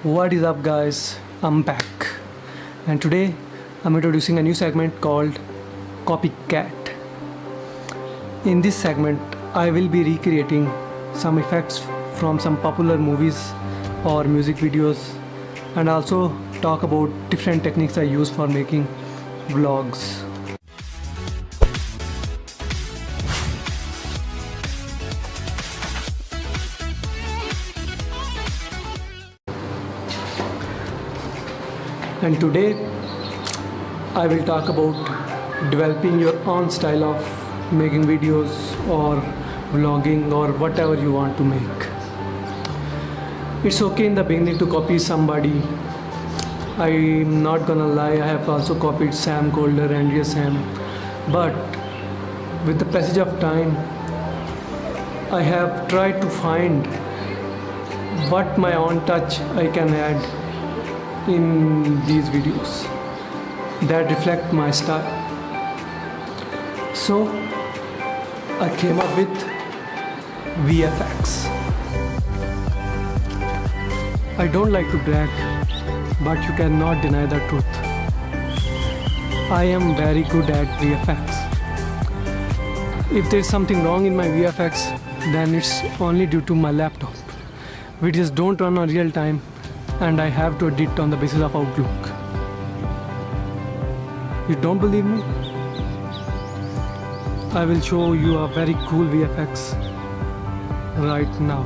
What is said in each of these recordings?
What is up, guys? I'm back, and today I'm introducing a new segment called Copycat. In this segment, I will be recreating some effects from some popular movies or music videos, and also talk about different techniques I use for making vlogs. And today I will talk about developing your own style of making videos or vlogging or whatever you want to make. It's okay in the beginning to copy somebody. I'm not gonna lie, I have also copied Sam Golder and Sam, but with the passage of time I have tried to find what my own touch I can add in these videos that reflect my style. So I came up with VFX. I don't like to brag, but you cannot deny the truth. I am very good at VFX. If there's something wrong in my VFX, then it's only due to my laptop. Videos don't run on real time, and I have to edit on the basis of Outlook. You don't believe me? I will show you a very cool VFX right now.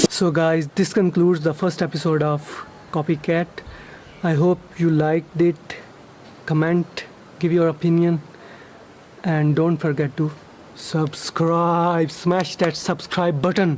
So guys, this concludes the first episode of Copycat. I hope you liked it. Comment, give your opinion, and don't forget to subscribe. Smash that subscribe button.